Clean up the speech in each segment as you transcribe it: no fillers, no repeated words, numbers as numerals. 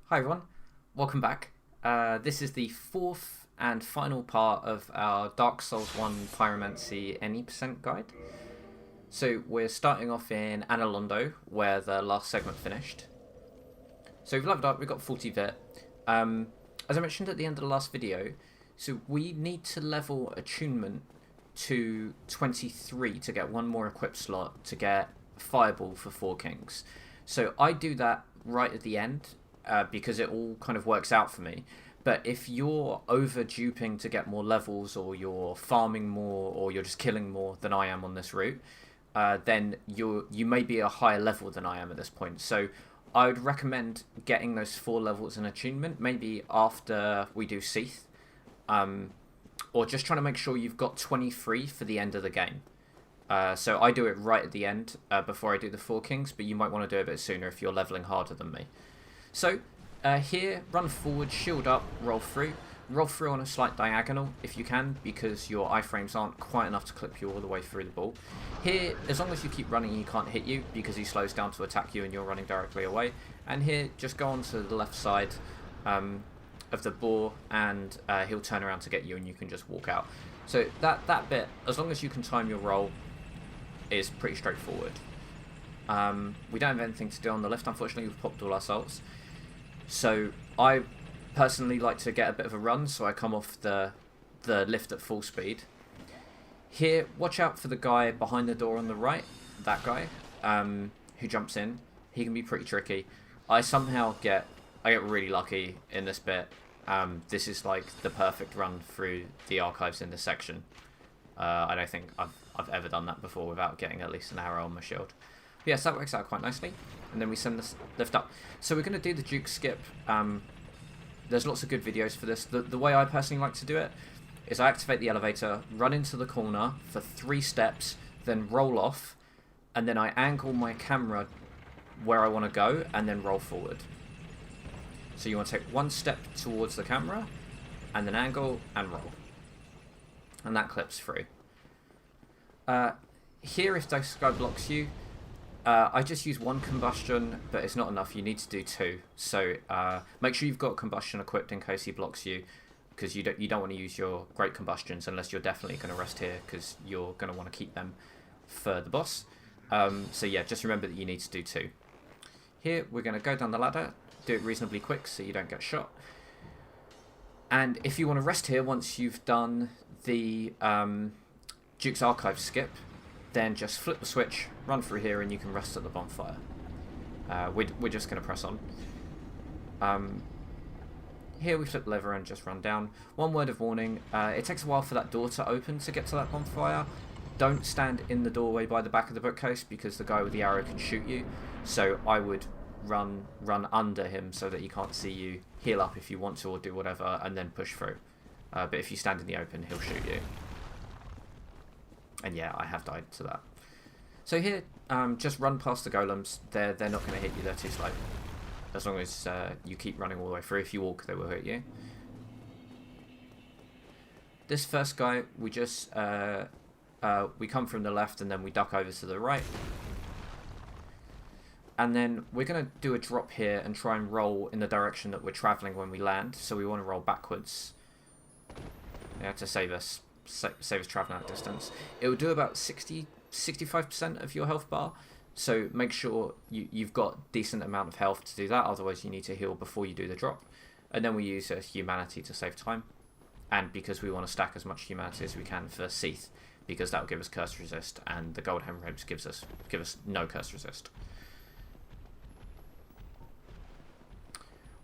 Hi everyone, welcome back. This is the fourth and final part of our Dark Souls 1 Pyromancy Any guide. So we're starting off in Londo, where the last segment finished. So we've leveled up, we've got 40 vit. As I mentioned at the end of the last video, so we need to level attunement to 23 to get one more equip slot to get Fireball for 4 Kings. So I do that right at the end, because it all kind of works out for me. But if you're over duping to get more levels, or you're farming more, or you're just killing more than I am on this route, then you may be a higher level than I am at this point. So I would recommend getting those 4 levels in attunement, maybe after we do Seath, or just trying to make sure you've got 23 for the end of the game. So I do it right at the end, before I do the 4 Kings, but you might want to do it a bit sooner if you're leveling harder than me. So, here, run forward, shield up, roll through. Roll through on a slight diagonal if you can, because your iframes aren't quite enough to clip you all the way through the ball. Here, as long as you keep running, he can't hit you, because he slows down to attack you and you're running directly away. And here, just go on to the left side of the boar, and he'll turn around to get you and you can just walk out. So that bit, as long as you can time your roll, is pretty straightforward. We don't have anything to do on the left, unfortunately. We've popped all our salts. So I personally like to get a bit of a run, so I come off the lift at full speed. Here, watch out for the guy behind the door on the right, that guy, who jumps in. He can be pretty tricky. I get really lucky in this bit. This is like the perfect run through the archives in this section. I don't think I've ever done that before without getting at least an arrow on my shield. But yes, that works out quite nicely. And then we send this lift up. So we're going to do the Duke skip. There's lots of good videos for this. The way I personally like to do it is I activate the elevator, run into the corner for 3 steps, then roll off, and then I angle my camera where I want to go, and then roll forward. So you want to take 1 step towards the camera, and then angle, and roll. And that clips through. Here, if this guy blocks you, I just use 1 combustion, but it's not enough. You need to do 2. So make sure you've got combustion equipped in case he blocks you, because you don't want to use your great combustions unless you're definitely going to rest here, because you're going to want to keep them for the boss. So yeah, just remember that you need to do 2. Here, we're going to go down the ladder, do it reasonably quick so you don't get shot. And if you want to rest here once you've done the Duke's Archive skip, then just flip the switch, run through here, and you can rest at the bonfire. We're just going to press on. Here we flip the lever and just run down. One word of warning, it takes a while for that door to open to get to that bonfire. Don't stand in the doorway by the back of the bookcase, because the guy with the arrow can shoot you. So I would run under him so that he can't see you, heal up if you want to, or do whatever, and then push through. But if you stand in the open, he'll shoot you. And yeah, I have died to that. So here, just run past the golems. They're not going to hit you, they're too slow. As long as you keep running all the way through. If you walk, they will hit you. This first guy, we just we come from the left and then we duck over to the right. And then we're going to do a drop here and try and roll in the direction that we're travelling when we land. So we want to roll backwards, yeah, to save us travelling that distance. It will do about 65% of your health bar. So make sure you've got decent amount of health to do that. Otherwise you need to heal before you do the drop. And then we use humanity to save time. And because we want to stack as much humanity as we can for Seath, because that will give us curse resist, and the gold hemorrhoids give us no curse resist.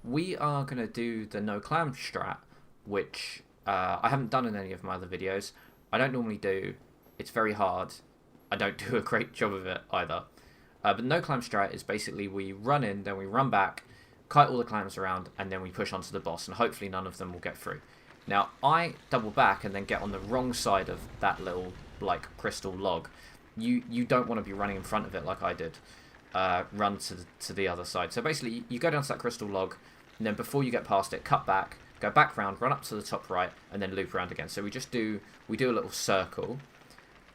We are going to do the no clam strat, which I haven't done in any of my other videos. I don't normally do. It's very hard. I don't do a great job of it either. But no clam strat is basically we run in, then we run back, kite all the clams around, and then we push onto the boss, and hopefully none of them will get through. Now, I double back and then get on the wrong side of that little, like, crystal log. You don't want to be running in front of it like I did. Run to the other side. So basically, you go down to that crystal log, and then before you get past it, cut back, go back round, run up to the top right, and then loop around again. So we do a little circle,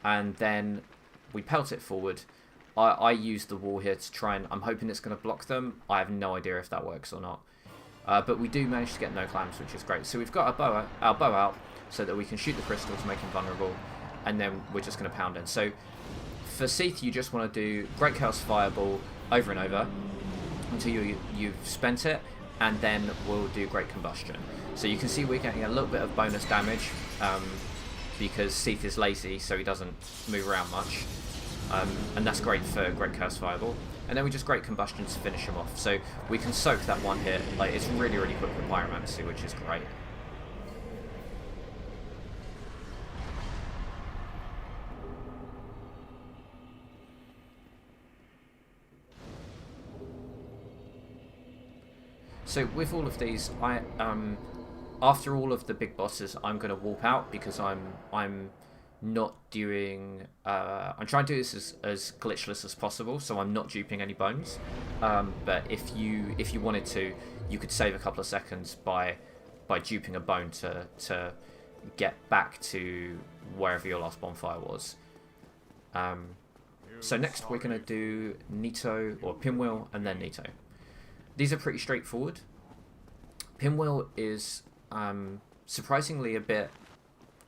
and then we pelt it forward. I use the wall here to try and... I'm hoping it's going to block them. I have no idea if that works or not. But we do manage to get no clams, which is great. So we've got our bow out so that we can shoot the crystal to make him vulnerable, and then we're just going to pound in. So for Seath, you just want to do Great Chaos Fireball over and over until you've spent it, and then we'll do Great Combustion. So you can see we're getting a little bit of bonus damage because Seath is lazy, so he doesn't move around much. And that's great for Great Chaos Fireball. And then we just Great Combustion to finish him off. So we can soak that one hit. Like, it's really, really quick with Pyromancy, which is great. So with all of these, after all of the big bosses, I'm going to warp out because I'm not doing. I'm trying to do this as glitchless as possible, so I'm not duping any bones. But if you wanted to, you could save a couple of seconds by duping a bone to get back to wherever your last bonfire was. So next we're going to do Nito or Pinwheel and then Nito. These are pretty straightforward. Pinwheel is surprisingly a bit,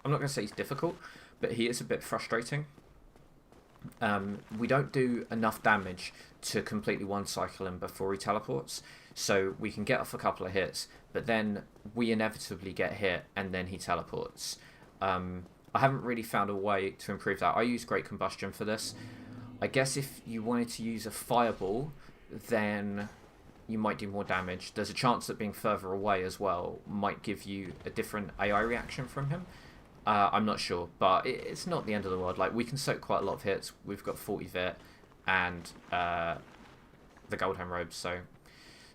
I'm not going to say he's difficult, but he is a bit frustrating. We don't do enough damage to completely one-cycle him before he teleports, so we can get off a couple of hits, but then we inevitably get hit and then he teleports. I haven't really found a way to improve that. I use Great Combustion for this. I guess if you wanted to use a Fireball, then you might do more damage. There's a chance that being further away as well might give you a different AI reaction from him. I'm not sure, but it's not the end of the world. Like, we can soak quite a lot of hits. We've got 40 Vit and the Goldhelm robes.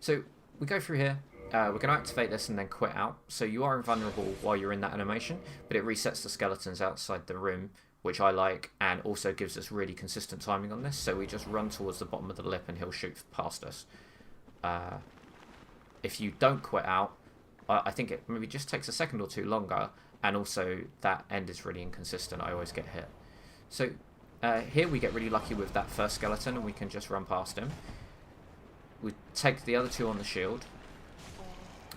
So we go through here. We're going to activate this and then quit out. So you are invulnerable while you're in that animation, but it resets the skeletons outside the room, which I like, and also gives us really consistent timing on this. So we just run towards the bottom of the lip and he'll shoot past us. If you don't quit out, I think it maybe just takes a second or two longer, and also that end is really inconsistent. I always get hit. So here we get really lucky with that first skeleton and we can just run past him. We take the other two on the shield.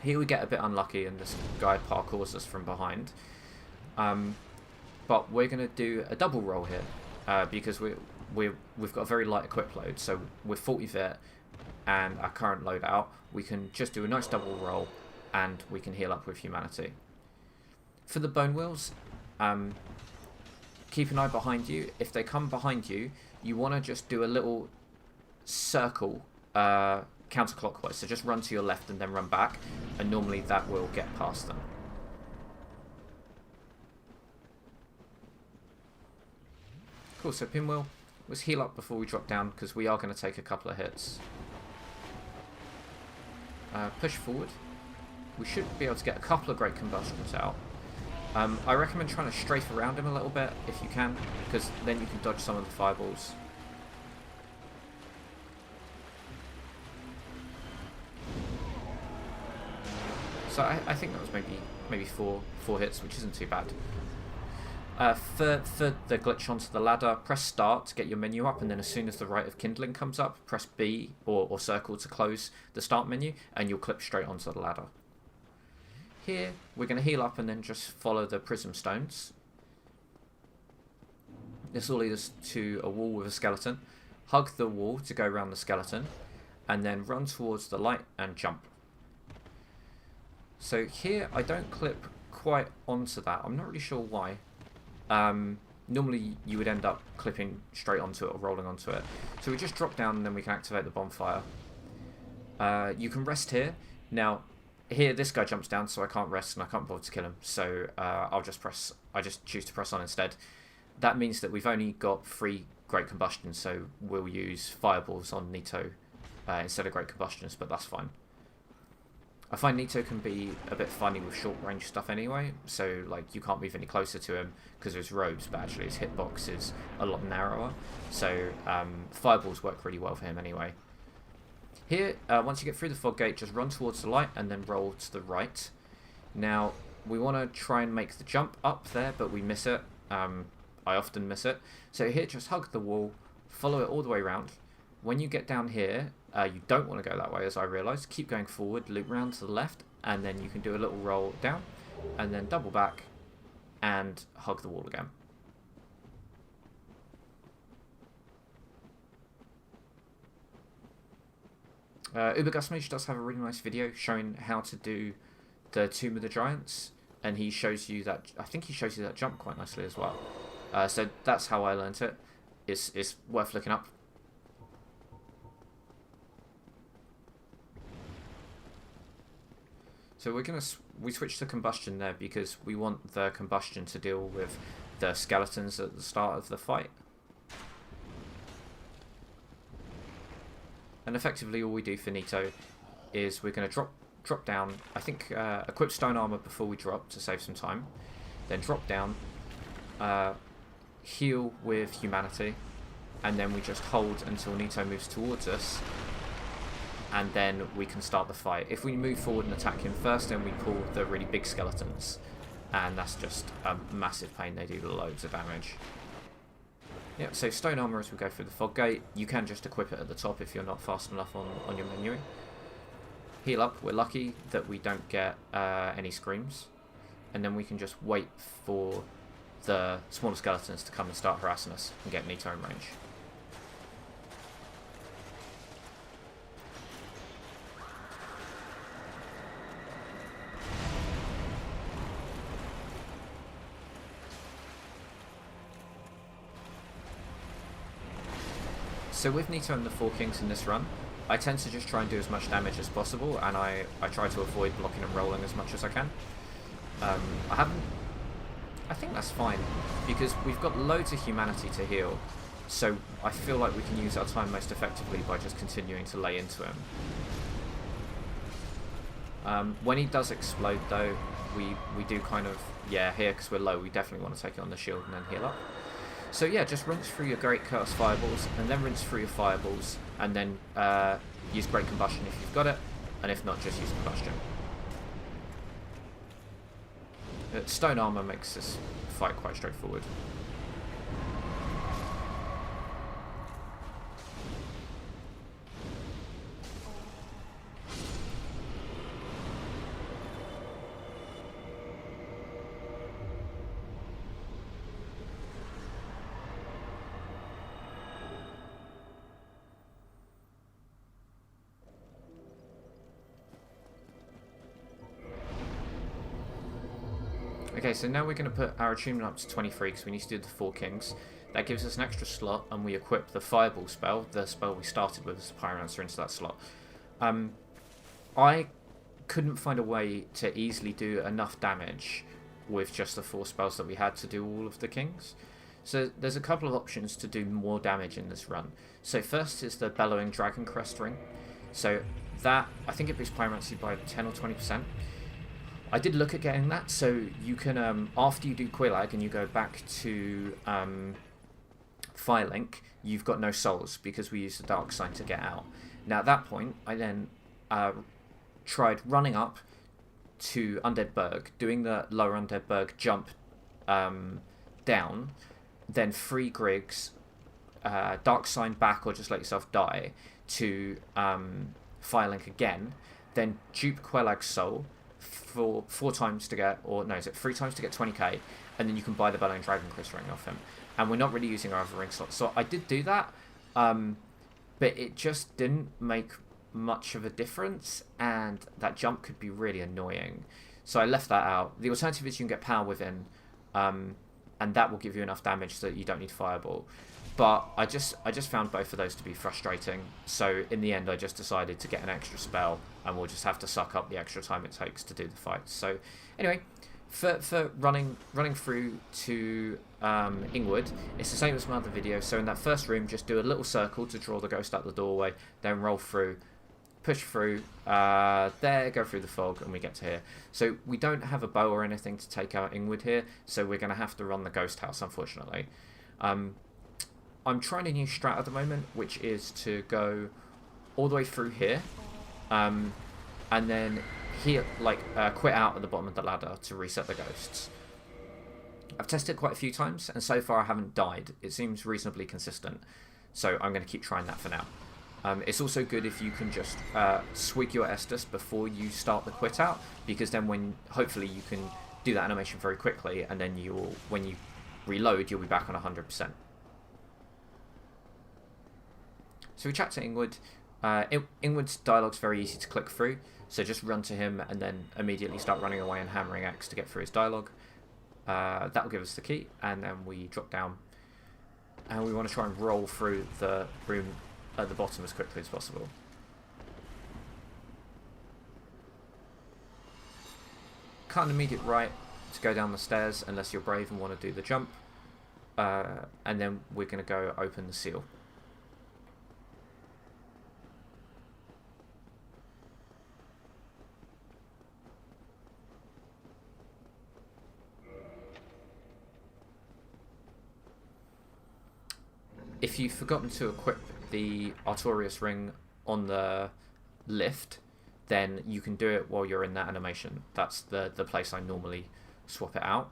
Here we get a bit unlucky and this guy parkours us from behind. But we're going to do a double roll here because we've got a very light equip load. So with 40 Vit and our current loadout, we can just do a nice double roll and we can heal up with humanity. For the bone wheels, keep an eye behind you. If they come behind you, you want to just do a little circle counterclockwise. So just run to your left and then run back, and normally that will get past them. Cool, so Pinwheel, let's heal up before we drop down because we are going to take a couple of hits. Push forward. We should be able to get a couple of Great Combustions out. I recommend trying to strafe around him a little bit if you can, because then you can dodge some of the fireballs. So I think that was maybe four hits, which isn't too bad. For the glitch onto the ladder, press start to get your menu up, and then as soon as the Rite of Kindling comes up, press B or circle to close the start menu, and you'll clip straight onto the ladder. Here, we're going to heal up and then just follow the prism stones. This will lead us to a wall with a skeleton. Hug the wall to go around the skeleton, and then run towards the light and jump. So here, I don't clip quite onto that. I'm not really sure why. Normally you would end up clipping straight onto it or rolling onto it. So we just drop down and then we can activate the bonfire. You can rest here. Now, here this guy jumps down, so I can't rest and I can't bother to kill him. So I just choose to press on instead. That means that we've only got 3 Great Combustions, so we'll use Fireballs on Nito instead of Great Combustions, but that's fine. I find Nito can be a bit funny with short range stuff anyway, so like you can't move any closer to him because of his robes, but actually his hitbox is a lot narrower, so Fireballs work really well for him anyway. Here, once you get through the fog gate, just run towards the light and then roll to the right. Now, we want to try and make the jump up there, but we miss it. I often miss it. So here, just hug the wall, follow it all the way around, when you get down here, you don't want to go that way, as I realised. Keep going forward, loop round to the left, and then you can do a little roll down, and then double back, and hug the wall again. Ubergusmage does have a really nice video showing how to do the Tomb of the Giants, and he shows you that, I think he shows you that jump quite nicely as well. So that's how I learnt it. It's worth looking up. So we switch to combustion there because we want the combustion to deal with the skeletons at the start of the fight. And effectively all we do for Nito is we're going to drop down, I think equip stone armor before we drop to save some time, then drop down, heal with humanity, and then we just hold until Nito moves towards us, and then we can start the fight. If we move forward and attack him first, then we pull the really big skeletons, and that's just a massive pain. They do loads of damage. Yeah, so stone armor as we go through the fog gate. You can just equip it at the top if you're not fast enough on your menuing. Heal up. We're lucky that we don't get any screams, and then we can just wait for the smaller skeletons to come and start harassing us and get Nito in range. So with Nito and the 4 Kings in this run, I tend to just try and do as much damage as possible, and I try to avoid blocking and rolling as much as I can. I think that's fine, because we've got loads of humanity to heal, so I feel like we can use our time most effectively by just continuing to lay into him. When he does explode though, we do kind of, yeah, here because we're low, we definitely want to take it on the shield and then heal up. So yeah, just rinse through your Great Curse Fireballs, and then rinse through your Fireballs, and then use Great Combustion if you've got it, and if not, just use Combustion. Stone Armor makes this fight quite straightforward. Okay, so now we're going to put our attunement up to 23 because we need to do the 4 Kings. That gives us an extra slot, and we equip the Fireball spell, the spell we started with as a Pyromancer, into that slot. I couldn't find a way to easily do enough damage with just the 4 spells that we had to do all of the Kings. So there's a couple of options to do more damage in this run. So first is the Bellowing Dragon Crest Ring. So that, I think it boosts Pyromancy by 10 or 20%. I did look at getting that, so you can, after you do Quillag and you go back to Firelink, you've got no souls because we used the Dark Sign to get out. Now at that point, I then tried running up to Undead Berg, doing the lower Undead Berg jump down, then 3 Griggs, Dark Sign back or just let yourself die, to Firelink again, then dupe Quellag's soul, for 4 times to get, or no, is it 3 times to get 20k, and then you can buy the Bellowing Dragon Crest Ring off him. And we're not really using our other ring slots, so I did do that, but it just didn't make much of a difference, and that jump could be really annoying. So I left that out. The alternative is you can get Power Within, and that will give you enough damage so that you don't need Fireball. But I just found both of those to be frustrating, so in the end I just decided to get an extra spell, and we'll just have to suck up the extra time it takes to do the fight. So anyway, for running through to Ingwood, it's the same as my other video. So in that first room, just do a little circle to draw the ghost out the doorway, then roll through, push through, there, go through the fog, and we get to here. So we don't have a bow or anything to take out Ingwood here, so we're going to have to run the ghost house, unfortunately. I'm trying a new strat at the moment, which is to go all the way through here, and then here, quit out at the bottom of the ladder to reset the ghosts. I've tested quite a few times, and so far I haven't died. It seems reasonably consistent, so I'm going to keep trying that for now. It's also good if you can just swig your Estus before you start the quit out, because then hopefully you can do that animation very quickly, and then when you reload, you'll be back on 100%. So we chat to Ingwood. Ingwood's dialogue's very easy to click through, so just run to him and then immediately start running away and hammering X to get through his dialogue. That will give us the key, and then we drop down, and we want to try and roll through the room at the bottom as quickly as possible. Cut an immediate right to go down the stairs unless you're brave and want to do the jump, and then we're going to go open the seal. If you've forgotten to equip the Artorias ring on the lift, then you can do it while you're in that animation. That's the place I normally swap it out.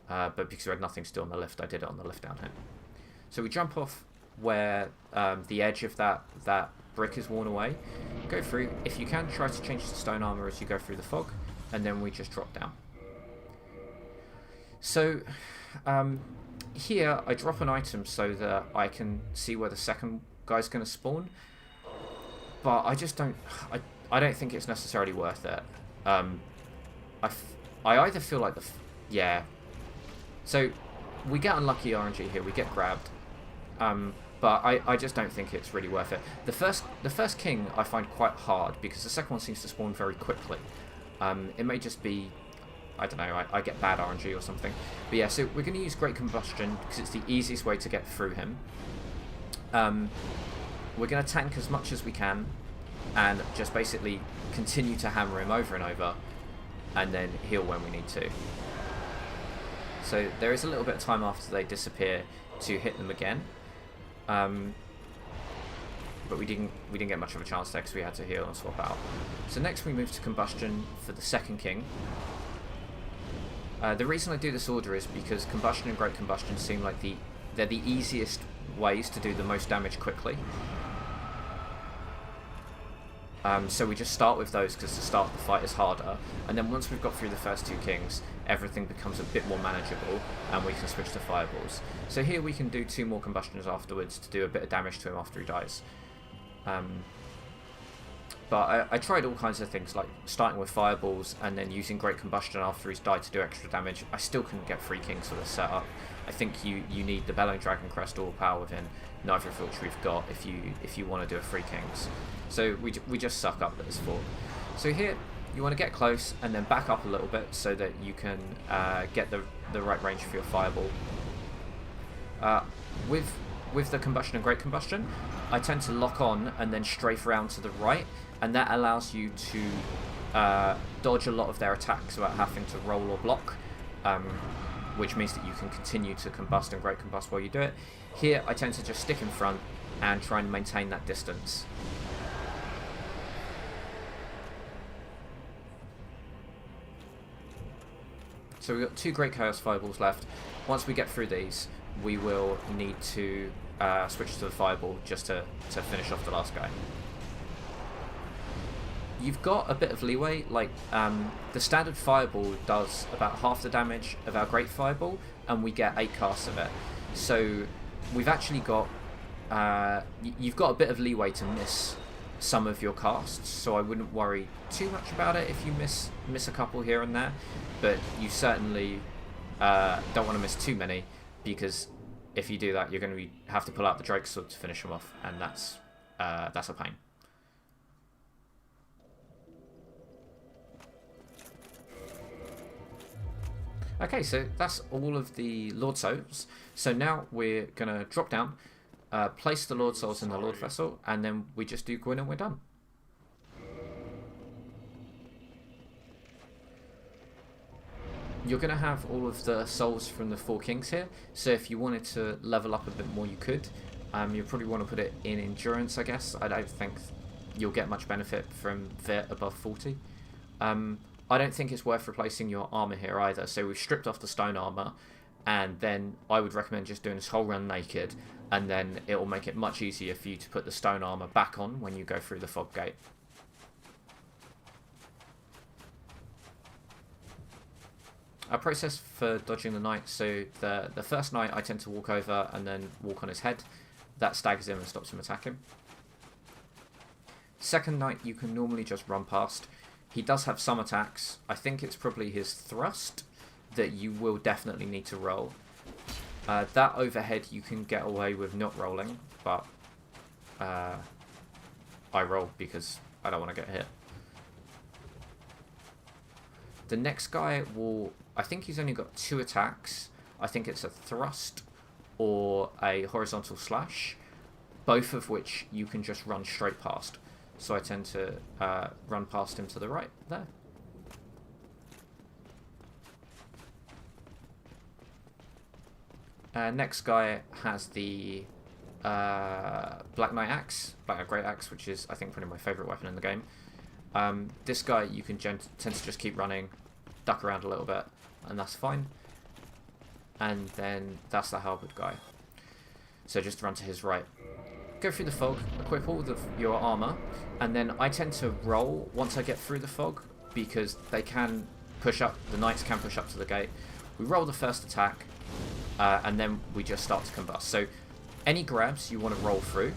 But because we had nothing to do on the lift, I did it on the lift down here. So we jump off where the edge of that brick is worn away. Go through. If you can, try to change the stone armor as you go through the fog, and then we just drop down. So here I drop an item so that I can see where the second guy's going to spawn, but I just don't think it's necessarily worth it. I either feel like yeah, so we get unlucky RNG here, we get grabbed, but I just don't think it's really worth it. The first king I find quite hard because the second one seems to spawn very quickly. It may just be, I don't know, I get bad RNG or something. But yeah, so we're going to use Great Combustion because it's the easiest way to get through him. We're going to tank as much as we can and just basically continue to hammer him over and over, and then heal when we need to. So there is a little bit of time after they disappear to hit them again. But we didn't get much of a chance there because we had to heal and swap out. So next we move to Combustion for the second king. The reason I do this order is because Combustion and Great Combustion seem like they're the easiest ways to do the most damage quickly. So we just start with those because to start the fight is harder, and then once we've got through the first two kings, everything becomes a bit more manageable and we can switch to fireballs. So here we can do 2 more combustions afterwards to do a bit of damage to him after he dies. But I tried all kinds of things, like starting with fireballs and then using Great Combustion after he's died to do extra damage. I still couldn't get 3 kings for this setup. I think you need the Bellowing Dragon Crest or power within, neither of which we've got if you want to do a 3 kings. So we just suck up at this fort. So here you want to get close and then back up a little bit so that you can get the right range for your fireball. With the Combustion and Great Combustion, I tend to lock on and then strafe around to the right, and that allows you to dodge a lot of their attacks without having to roll or block, which means that you can continue to combust and Great Combust while you do it. Here I tend to just stick in front and try and maintain that distance. So we've got 2 Great Chaos Fireballs left. Once we get through these, we will need to switch to the Fireball just to finish off the last guy. You've got a bit of leeway, like the standard Fireball does about half the damage of our Great Fireball, and we get 8 casts of it. So we've actually got, you've got a bit of leeway to miss some of your casts, so I wouldn't worry too much about it if you miss a couple here and there, but you certainly don't want to miss too many, because if you do that you're going to have to pull out the Drake Sword to finish them off, and that's a pain. Okay, so that's all of the Lord Souls. So now we're going to drop down, place the Lord Souls in the Lord Vessel, and then we just do Gwyn and we're done. You're going to have all of the souls from the 4 kings here, so if you wanted to level up a bit more you could. You probably want to put it in endurance, I guess. I don't think you'll get much benefit from Vit above 40. I don't think it's worth replacing your armor here either, so we've stripped off the stone armor and then I would recommend just doing this whole run naked, and then it will make it much easier for you to put the stone armor back on when you go through the fog gate. A process for dodging the knight. So the first knight I tend to walk over and then walk on his head. That staggers him and stops him attacking. Second knight you can normally just run past. He does have some attacks. I think it's probably his thrust that you will definitely need to roll. That overhead you can get away with not rolling, but I roll because I don't want to get hit. The next guy will... I think he's only got 2 attacks. I think it's a thrust or a horizontal slash, both of which you can just run straight past. So I tend to run past him to the right there. Next guy has the Black Knight Axe, Great Axe, which is I think probably my favourite weapon in the game. This guy you can tend to just keep running, duck around a little bit, and that's fine. And then that's the halberd guy. So just run to his right. Go through the fog, equip all of your armour, and then I tend to roll once I get through the fog, because they can push up, the knights can push up to the gate. We roll the first attack, and then we just start to combust. So any grabs you want to roll through,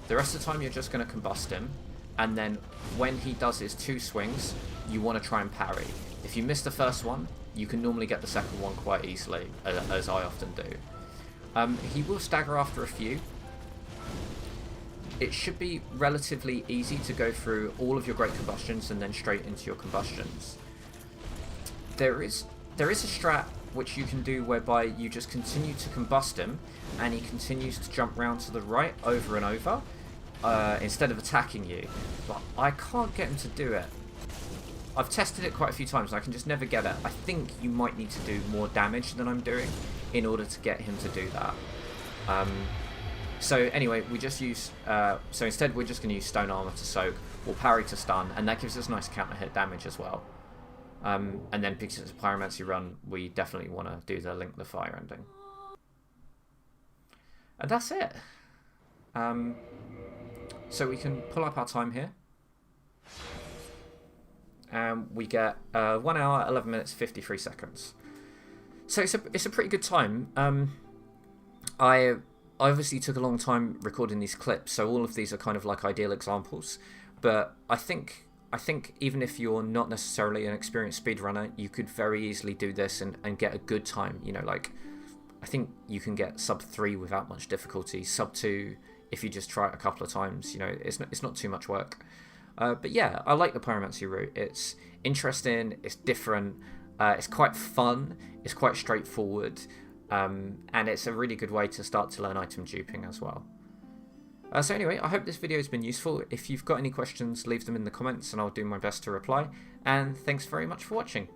the rest of the time you're just going to combust him, and then when he does his 2 swings, you want to try and parry. If you miss the first one, you can normally get the second one quite easily, as I often do. He will stagger after a few. It should be relatively easy to go through all of your great combustions and then straight into your combustions. There is a strat which you can do whereby you just continue to combust him and he continues to jump round to the right over and over instead of attacking you, but I can't get him to do it. I've tested it quite a few times and I can just never get it. I think you might need to do more damage than I'm doing in order to get him to do that. So anyway, we just use, so instead we're just going to use stone armor to soak, or parry to stun, and that gives us nice counter hit damage as well. And then because it's a pyromancy run, we definitely want to do the Link the Fire ending. And that's it. So we can pull up our time here. And we get 1 hour, 11 minutes, 53 seconds. So it's a pretty good time. I obviously took a long time recording these clips, so all of these are kind of like ideal examples. But I think even if you're not necessarily an experienced speedrunner, you could very easily do this and get a good time. You know, like, I think you can get sub 3 without much difficulty. Sub 2 if you just try it a couple of times. You know, it's not too much work. But yeah, I like the pyromancy route. It's interesting, it's different, it's quite fun, it's quite straightforward, and it's a really good way to start to learn item duping as well. So anyway, I hope this video has been useful. If you've got any questions, leave them in the comments and I'll do my best to reply. And thanks very much for watching.